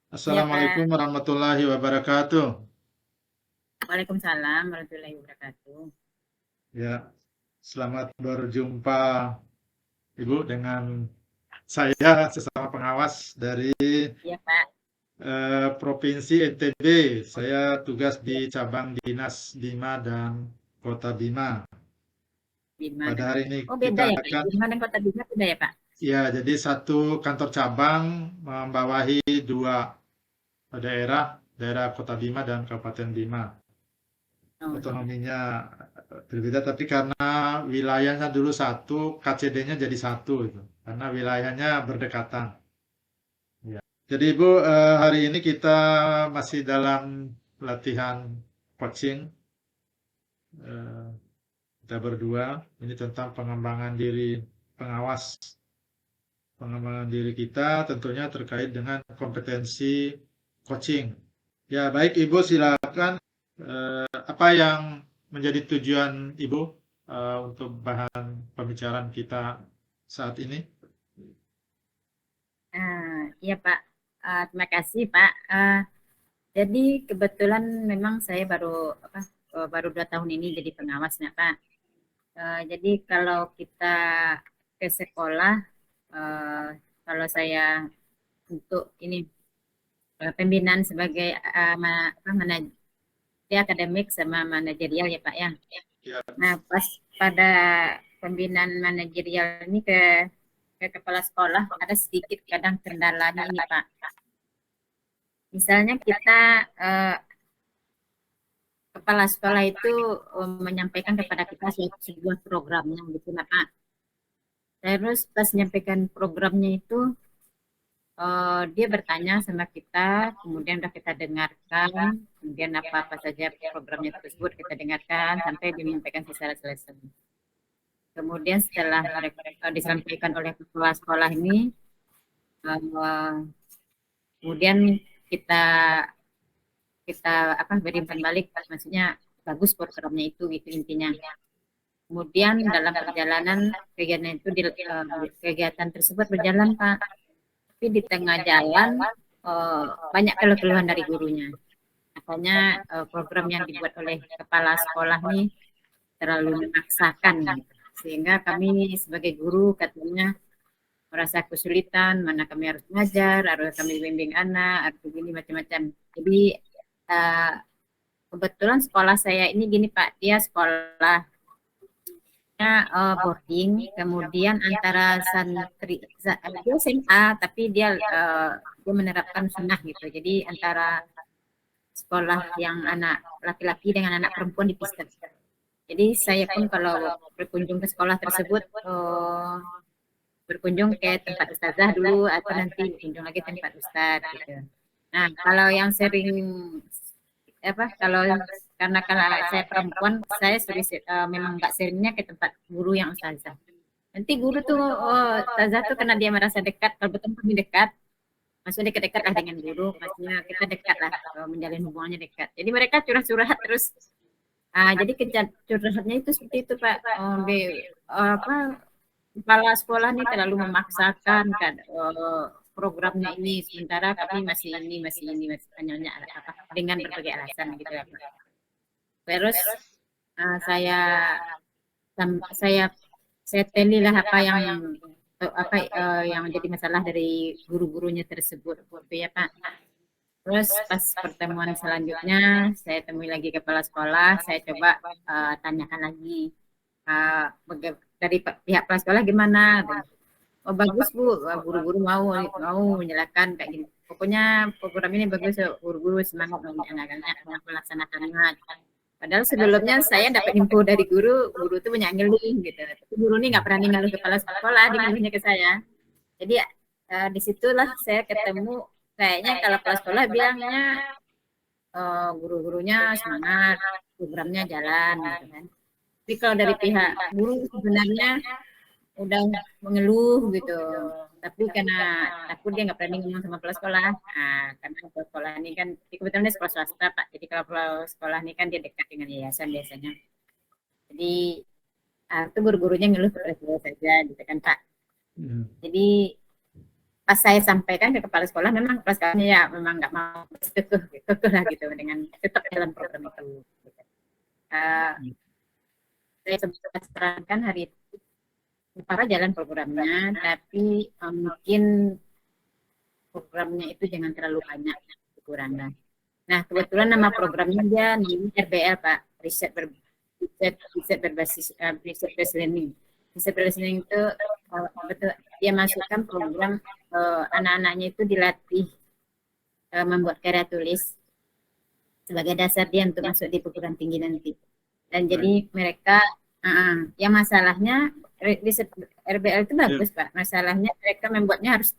Iya, Assalamualaikum Pak. warahmatullahi wabarakatuh. Waalaikumsalam warahmatullahi wabarakatuh. Ya, selamat berjumpa Ibu dengan saya sesama pengawas dari Iya, Pak. Provinsi NTB. Saya tugas di Iya, cabang Dinas Bima dan Kota Bima. Bima Pada dan hari Kota. ini Oh, kita beda ya, Pak. akan, Bima dan Kota Bima beda ya, Pak? ya, jadi satu kantor cabang membawahi dua daerah, daerah Kota Bima dan Kabupaten Bima. Oh, iya. Otonominya berbeda, tapi karena wilayahnya dulu satu, KCD-nya jadi satu itu. Karena wilayahnya berdekatan. Ya. Jadi Ibu, hari ini kita masih dalam latihan coaching, eh, kita berdua. Ini tentang pengembangan diri pengawas, pengembangan diri kita tentunya terkait dengan kompetensi coaching. Ya, baik Ibu, silakan. Apa yang menjadi tujuan Ibu untuk bahan pembicaraan kita saat ini? Iya, Pak. Terima kasih, Pak. Jadi kebetulan memang saya baru 2 tahun ini jadi pengawasnya, Pak. Jadi kalau kita ke sekolah, eh, kalau saya untuk ini pembinaan sebagai dia akademik sama manajerial ya Pak ya. Ya, Nah, pas pada pembinaan manajerial ini ke kepala sekolah ada sedikit kadang kendalanya ini Pak. Misalnya kita kepala sekolah itu menyampaikan kepada kita sebuah programnya gitu nah Pak. Terus pas menyampaikan programnya itu dia bertanya sama kita, kemudian udah kita dengarkan, kemudian apa-apa saja programnya tersebut kita dengarkan sampai menyampaikan secara selesai. Kemudian setelah mereka disampaikan oleh kepala sekolah ini, eh, kemudian kita kita beri umpan balik, maksudnya bagus programnya itu gitu intinya. Kemudian dalam perjalanan kegiatan tersebut berjalan Pak, tapi di tengah jalan banyak keluhan dari gurunya. Makanya program yang dibuat oleh kepala sekolah ini terlalu memaksakan gitu. Sehingga kami sebagai guru katanya merasa kesulitan, mana kami harus mengajar, harus kami bimbing anak, harus begini macam-macam. Jadi uh, kebetulan sekolah saya ini gini Pak, dia sekolahnya boarding, kemudian antara dia SMA, tapi dia menerapkan sunnah gitu. Jadi antara sekolah yang anak laki-laki dengan anak perempuan dipisah. Jadi saya pun kalau berkunjung ke sekolah tersebut, berkunjung ke tempat ustazah dulu atau nanti berkunjung lagi tempat ustaz gitu. Nah, kalau yang sering kalau karena saya perempuan, saya memang nggak seringnya ke tempat guru yang ustazah. Nanti guru tuh, ustazah tuh karena dia merasa dekat, kalau betul kami dekat, maksudnya dekat-dekat lah dengan guru, maksudnya kita dekat lah, menjalin hubungannya dekat. Jadi mereka curhat-curhat terus. Jadi curhatnya itu seperti itu Pak. Kepala sekolah ini terlalu memaksakan kan programnya ini sementara kami masih nyonya apa dengan berbagai alasan gitu ya Pak. Terus uh, saya saya saya telilah apa yang menjadi masalah dari guru-gurunya tersebut gitu ya Pak. Terus pas pertemuan selanjutnya saya temui lagi kepala sekolah, saya coba tanyakan lagi dari pihak kepala sekolah gimana. Oh bagus Bu, guru-guru mau menjelaskan kayak gini. Pokoknya program ini bagus, guru-guru semangat anak-anak melaksanakannya. Padahal sebelumnya saya dapat info dari guru, guru itu banyak ngeluh gitu. Tapi guru ini nggak pernah ngeluh kepala sekolah, dia ngeluhnya ke saya. Jadi disitulah saya ketemu kayaknya kalau kepala sekolah bilangnya guru-gurunya semangat, programnya jalan gitu kan. Tapi kalau dari pihak guru sebenarnya udah mengeluh gitu. Tapi karena takut dia nggak berani ngomong sama kepala sekolah. Karena kepala sekolah ini kan, kebetulan dia sekolah swasta Pak. Jadi kalau kepala sekolah ini kan dia dekat dengan yayasan biasanya. Jadi itu guru-gurunya ngeluh kepada saya saja gitu kan Pak. ya. Jadi pas saya sampaikan ke kepala sekolah, memang kepala sekolahnya ya memang nggak mau kekeh lah gitu dengan tetap dalam program itu. Saya sempat sarankan hari itu para jalan programnya, tapi mungkin programnya itu jangan terlalu banyak kekurangan. Nah, kebetulan nama programnya dia RBL, Pak, riset berbasis riset based learning. Riset based learning itu betul dia masukkan program anak-anaknya itu dilatih membuat karya tulis sebagai dasar dia untuk masuk di perguruan tinggi nanti. Dan jadi mereka yang masalahnya riset RBL itu bagus, Pak. Masalahnya mereka membuatnya harus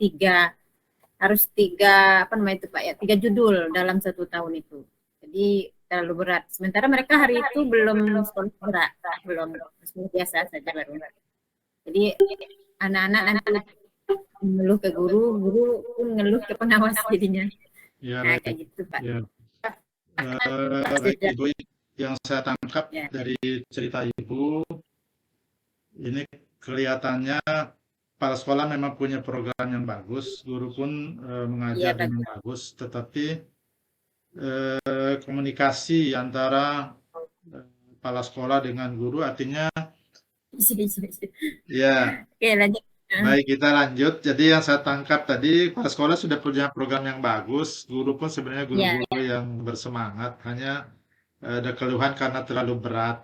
tiga apa namanya itu Pak ya, 3 judul dalam 1 tahun itu. Jadi terlalu berat. Sementara mereka hari itu belum sekolah berat, belum sekolah biasa saja baru. Jadi anak-anak nanti mengeluh ke guru, guru pun ngeluh ke pengawas jadinya. Ya, nah, kayak gitu Pak. Ya. Baik Ibu, yang saya tangkap dari cerita Ibu, ini kelihatannya kepala sekolah memang punya program yang bagus, guru pun mengajar dengan bagus, tetapi komunikasi antara kepala sekolah dengan guru artinya ya. Oke, lanjut. Baik, kita lanjut. Jadi yang saya tangkap tadi, kepala sekolah sudah punya program yang bagus, guru pun sebenarnya guru-guru yang bersemangat, hanya ada keluhan karena terlalu berat.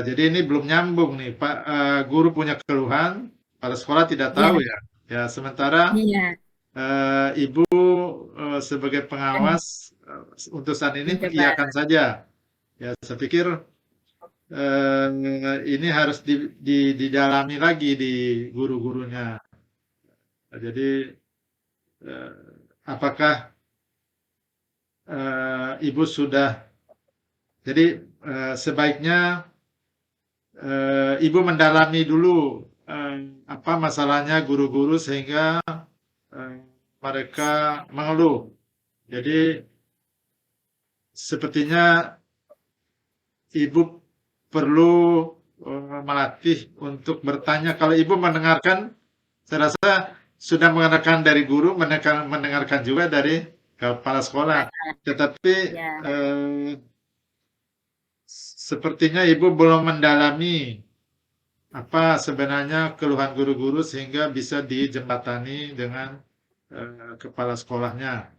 Jadi ini belum nyambung nih, Pak. Guru punya keluhan, kepala sekolah tidak tahu ya. Ya, sementara Ibu sebagai pengawas untuk saat ini mengiyakan saja. Ya, saya pikir ini harus didalami lagi di guru-gurunya. Jadi apakah Ibu sudah, jadi sebaiknya Ibu mendalami dulu apa masalahnya guru-guru sehingga mereka mengeluh. Jadi sepertinya Ibu perlu melatih untuk bertanya. Kalau Ibu mendengarkan, saya rasa sudah mendengarkan dari guru, mendengarkan juga dari kepala sekolah. Tetapi sepertinya Ibu belum mendalami apa sebenarnya keluhan guru-guru sehingga bisa dijembatani dengan kepala sekolahnya.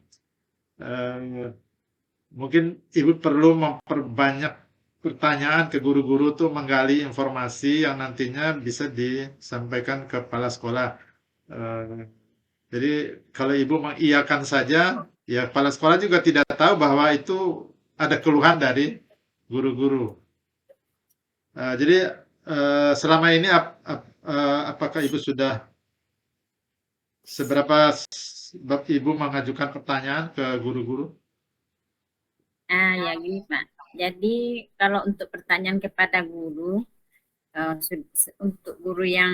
Mungkin Ibu perlu memperbanyak pertanyaan ke guru-guru tuh menggali informasi yang nantinya bisa disampaikan ke kepala sekolah. Jadi kalau Ibu mengiyakan saja, ya kepala sekolah juga tidak tahu bahwa itu ada keluhan dari guru-guru. Jadi selama ini apakah Ibu sudah seberapa Ibu mengajukan pertanyaan ke guru-guru? Ya gini Pak. Jadi kalau untuk pertanyaan kepada guru, untuk guru yang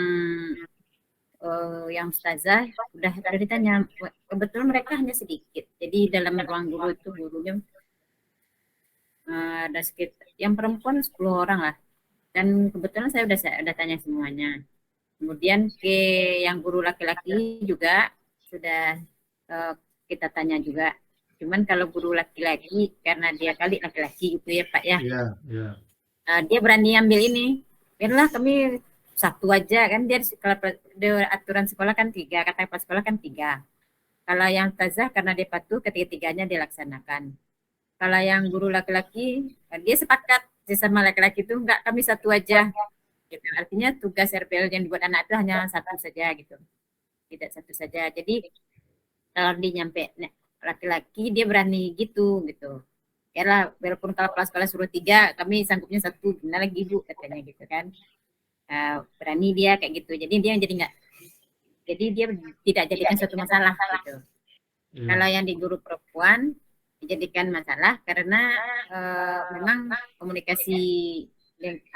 ustazah udah ditanya, kebetulan mereka hanya sedikit. Jadi dalam ruang guru itu gurunya ada sekitar yang perempuan 10 orang lah. Dan kebetulan saya udah tanya semuanya. Kemudian ke yang guru laki-laki juga sudah kita tanya juga. Cuman kalau guru laki-laki, karena dia kali laki-laki gitu ya Pak ya. Dia berani ambil ini. Biarlah kami satu aja kan, dia kalau aturan sekolah kan 3, kata kepala sekolah kan 3. Kalau yang tazah karena dia patuh, ketiga-tiganya dilaksanakan. Kalau yang guru laki-laki, dia sepakat sama laki-laki itu enggak, kami satu aja. Gitu. Artinya tugas RPL yang dibuat anak itu hanya satu saja gitu. Tidak satu saja. Jadi kalau dia nyampe laki-laki dia berani gitu. Ya lah, walaupun kalau kelas suruh 3, kami sanggupnya 1, gimana lagi Bu katanya gitu kan. Berani dia kayak gitu. Jadi dia tidak jadikan suatu masalah gitu. Kalau yang di guru perempuan dijadikan masalah karena memang komunikasi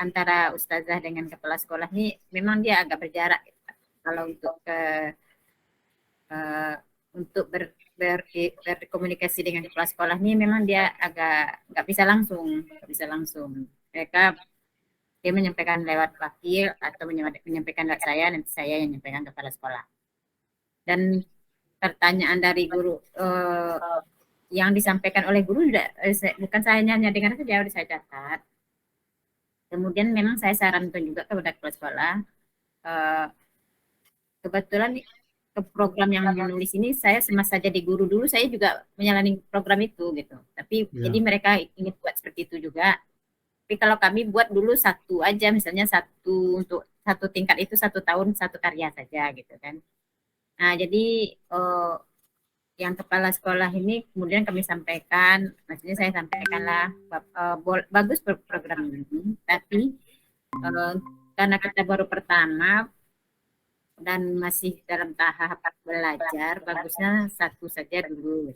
antara ustazah dengan kepala sekolah ini memang dia agak berjarak. Kalau untuk berkomunikasi dengan kepala sekolah ini memang dia agak nggak bisa langsung. Dia menyampaikan lewat wakil atau menyampaikan lewat saya, nanti saya yang menyampaikan ke kepala sekolah. dan pertanyaan dari guru yang disampaikan oleh guru bukan saya hanya dengar saja, udah saya catat. Kemudian memang saya sarankan juga kepada kepala sekolah, kebetulan ke program yang menulis ini saya semasa jadi guru dulu saya juga menjalani program itu gitu. Tapi jadi Ya, mereka ingin buat seperti itu juga. Tapi kalau kami buat dulu satu aja, misalnya satu untuk satu tingkat itu 1 tahun satu karya saja gitu kan. Nah jadi yang kepala sekolah ini kemudian kami sampaikan, maksudnya saya sampaikanlah bagus program ini, tapi eh, karena kita baru pertama dan masih dalam tahap belajar, bagusnya satu saja dulu.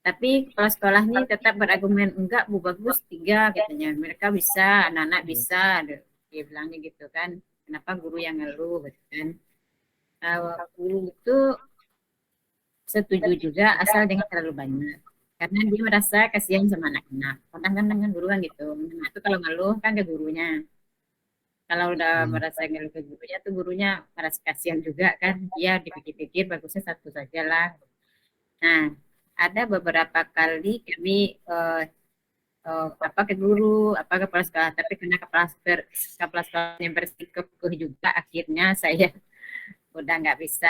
Tapi kepala sekolah ini tetap berargumen, enggak Bu, bagus 3 katanya. Mereka bisa, anak-anak bisa, dia bilangnya gitu kan. Kenapa guru yang ngeluh gitu kan. Guru itu setuju juga asal jangan terlalu banyak. Karena dia merasa kasihan sama anak-anak. Kadang-kadang kan guru kan gitu. Anak itu kalau ngeluh kan ke gurunya. Kalau udah ya, merasa ngeluh ke gurunya tuh gurunya merasa kasihan juga kan. Dia dipikir-pikir bagusnya satu saja lah. Nah, ada beberapa kali kami apa ke guru, apa ke kepala sekolah, tapi karena kepala sekolahnya bersikukuh juga, akhirnya saya udah nggak bisa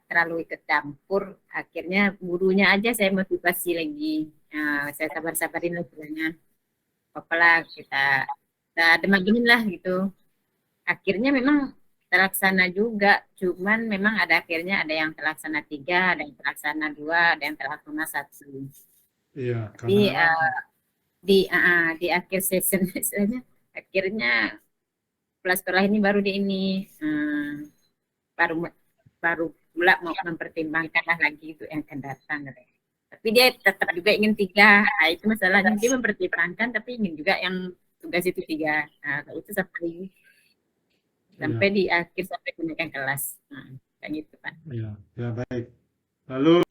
terlalu ikut campur. Akhirnya gurunya aja saya motivasi lagi. Saya sabar-sabarin lah bilangnya, apalah kita demaginin lah gitu. Akhirnya memang terlaksana juga, cuman memang ada akhirnya ada yang terlaksana 3, ada yang terlaksana 2, ada yang terlaksana 1. iya, Tapi karena memang di akhir season misalnya, akhirnya kelas sekolah ini baru di ini baru baru pula mau mempertimbangkan lah lagi itu yang akan datang gitu. Tapi dia tetap juga ingin 3. Itu masalahnya, dia mempertimbangkan tapi ingin juga yang tugas itu 3. Kalau itu sampai iya, di akhir sampai kenaikan kelas. Kayak gitu Pak. iya, ya baik. Lalu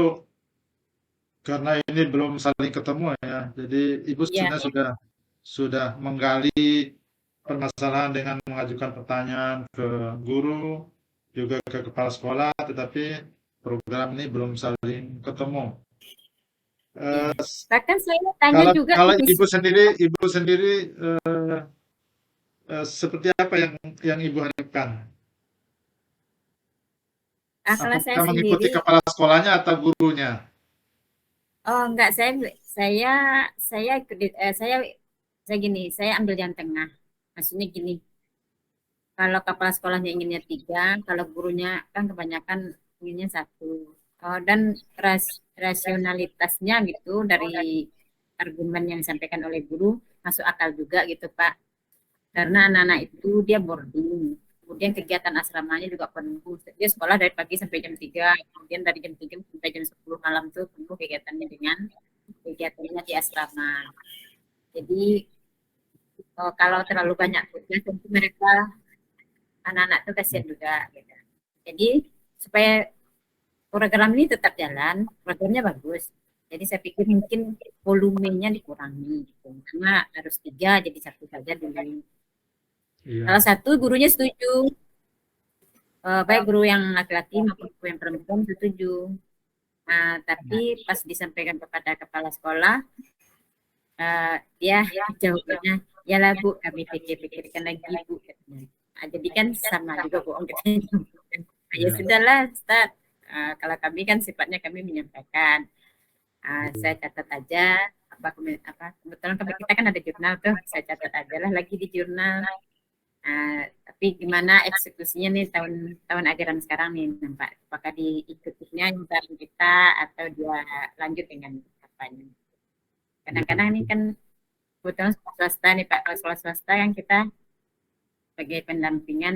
karena ini belum saling ketemu ya, jadi Ibu Iya, sebenarnya sudah menggali permasalahan dengan mengajukan pertanyaan ke guru, juga ke kepala sekolah, tetapi program ini belum saling ketemu. iya. Eh, Bahkan saya tanya kalau juga kalau ke ibu sendiri seperti apa yang ibu harapkan? kalau saya Apakah sendiri. mengikuti kepala sekolahnya atau gurunya? Oh enggak, saya saya saya gini, saya ambil yang tengah. Maksudnya gini, kalau kepala sekolahnya inginnya 3, kalau gurunya kan kebanyakan inginnya 1. Dan rasionalitasnya gitu dari argumen yang disampaikan oleh guru masuk akal juga gitu Pak. Karena anak-anak itu dia boarding. Kemudian kegiatan asramanya juga penuh. Dia sekolah dari pagi sampai jam 3, kemudian dari jam 3 sampai jam 10 malam tuh penuh kegiatannya dengan kegiatannya di asrama. Jadi kalau terlalu banyak tugas tentu mereka anak-anak tuh kasihan juga gitu. Jadi supaya program ini tetap jalan, programnya bagus. Jadi saya pikir mungkin volumenya dikurangi gitu. Karena harus 3 jadi 1 saja dulu. Salah Iya, satu gurunya setuju, baik guru yang laki-laki maupun guru yang perempuan setuju. Nah, tapi pas disampaikan kepada kepala sekolah, dia jawabnya, ya lah Bu, kami pikir-pikirkan lagi Bu, katanya. Jadi kan sama juga bohong katanya. Ya iya, sudahlah, Ustaz. Kalau kami kan sifatnya kami menyampaikan. iya, Saya catat aja apa kebetulan kita kan ada jurnal tuh, saya catat aja lah lagi di jurnal. Tapi gimana eksekusinya nih tahun tahun ajaran sekarang nih, Pak? Apakah diikutinya yang bareng kita atau dia lanjut dengan apanya? iya, Kadang-kadang ini betul. kan kebetulan sekolah swasta nih Pak, kalau sekolah swasta yang kita sebagai pendampingan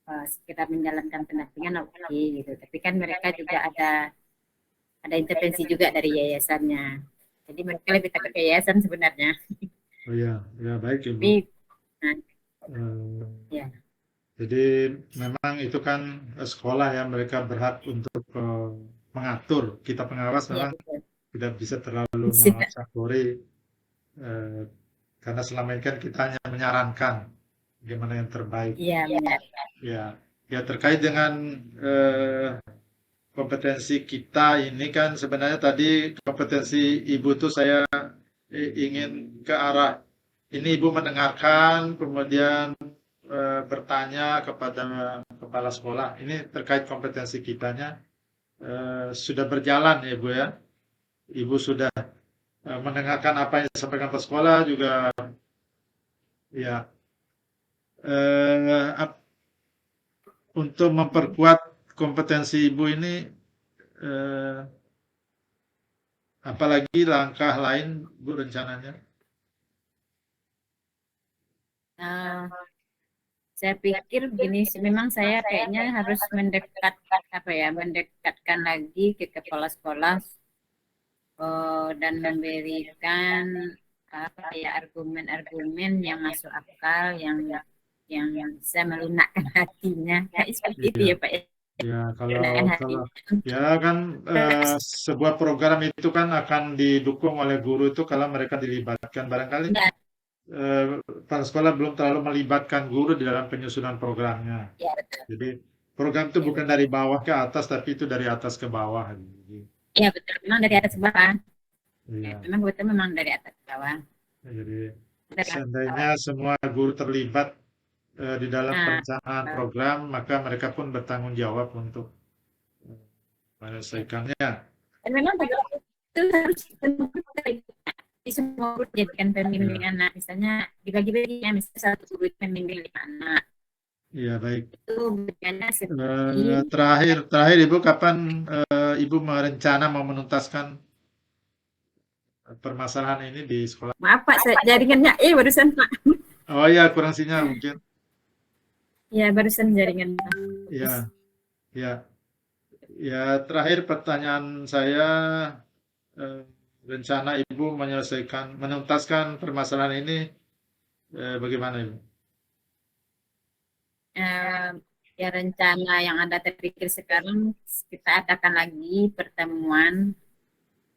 sekitar menjalankan pendampingan oke gitu. Tapi kan mereka juga ada intervensi juga dari yayasannya. Jadi mereka lebih takut ke yayasan sebenarnya. Oh iya, ya baik Ibu. Tapi nah, Eh, ya, jadi memang itu kan sekolah ya, mereka berhak untuk mengatur. Kita pengawas iya memang betul. tidak bisa terlalu Bisa. mencampuri eh, karena selama ini kan kita hanya menyarankan bagaimana yang terbaik. Iya benar. Ya, ya terkait dengan eh, kompetensi kita ini kan sebenarnya tadi kompetensi Ibu tuh saya ingin ke arah ini Ibu mendengarkan, kemudian bertanya kepada kepala sekolah. Ini terkait kompetensi kitanya sudah berjalan ya Ibu ya. Ibu sudah mendengarkan apa yang disampaikan kepala sekolah juga ya untuk memperkuat kompetensi Ibu ini eh, apalagi langkah lain Bu rencananya. Eh, saya pikir begini sih, memang saya kayaknya harus mendekatkan lagi ke kepala sekolah dan memberikan apa ya argumen-argumen yang masuk akal, yang bisa melunakkan hatinya. Kayak seperti itu Iya. ya Pak ya. Ya, Melunakkan kalau hatinya. ya kan sebuah program itu kan akan didukung oleh guru itu kalau mereka dilibatkan. Barangkali Ya, kepala sekolah belum terlalu melibatkan guru di dalam penyusunan programnya. ya betul. Jadi program itu Ya, bukan betul. dari bawah ke atas, tapi itu dari atas ke bawah. Jadi, Ya, betul. Memang dari atas ke bawah. Ya, iya. memang betul memang dari atas ke bawah. Jadi Dari atas ke seandainya bawah. semua guru terlibat di dalam Nah, perencanaan program, maka mereka pun bertanggung jawab untuk menyelesaikannya. dan memang juga itu harus di semua guru jadikan pembimbing Ya, anak. Misalnya dibagi-bagi ya, misalnya satu guru itu pembimbing 5 anak. iya baik. Itu berikannya seperti Terakhir Ibu kapan Ibu merencana mau menuntaskan permasalahan ini di sekolah? maaf Pak, jaringannya barusan Pak. Oh iya, kurang sinyal mungkin. Ya, barusan jaringan Iya, ya, ya. Terakhir pertanyaan saya, eh, rencana Ibu menuntaskan permasalahan ini bagaimana Ibu? eh, ya rencana yang ada terpikir sekarang, kita adakan lagi pertemuan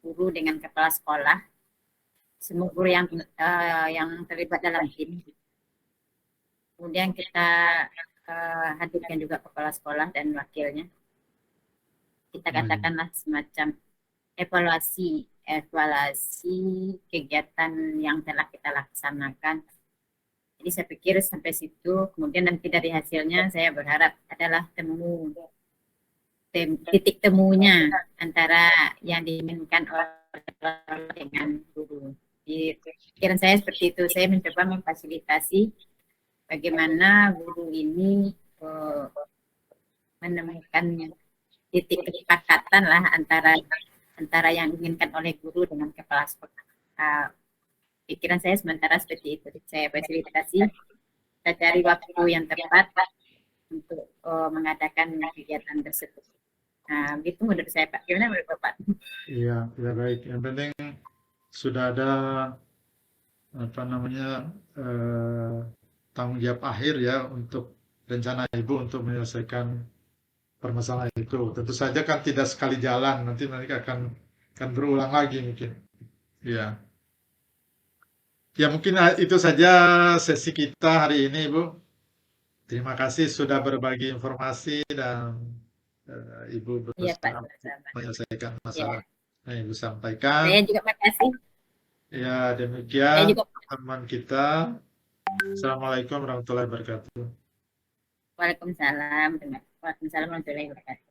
guru dengan kepala sekolah, semua guru yang terlibat dalam tim. Kemudian kita hadirkan juga kepala sekolah dan wakilnya. Kita katakanlah semacam evaluasi evaluasi kegiatan yang telah kita laksanakan. Jadi saya pikir sampai situ, kemudian nanti dari hasilnya saya berharap adalah titik temunya antara yang diinginkan oleh dengan guru. Di pikiran saya seperti itu, saya mencoba memfasilitasi bagaimana guru ini menemukan titik kesepakatan lah antara yang diinginkan oleh guru dengan kepala sekolah. Pikiran saya sementara seperti itu. Saya fasilitasi, kita cari waktu yang tepat untuk mengadakan kegiatan tersebut. Nah, begitu menurut saya Pak. Gimana menurut Bapak? Iya, ya baik. Yang penting sudah ada apa namanya tanggung jawab akhir ya untuk rencana Ibu untuk menyelesaikan permasalahan itu. Tentu saja kan tidak sekali jalan, nanti mereka akan berulang lagi mungkin. Ya, ya mungkin itu saja sesi kita hari ini, Ibu. Terima kasih sudah berbagi informasi dan Ibu Iya Pak, berusaha sama-sama. menyelesaikan Ya, masalah yang Ibu sampaikan. saya juga makasih. Ya, Saya demikian juga teman kita. Assalamualaikum warahmatullahi wabarakatuh. Waalaikumsalam. Waalaikumsalam warahmatullahi wabarakatuh.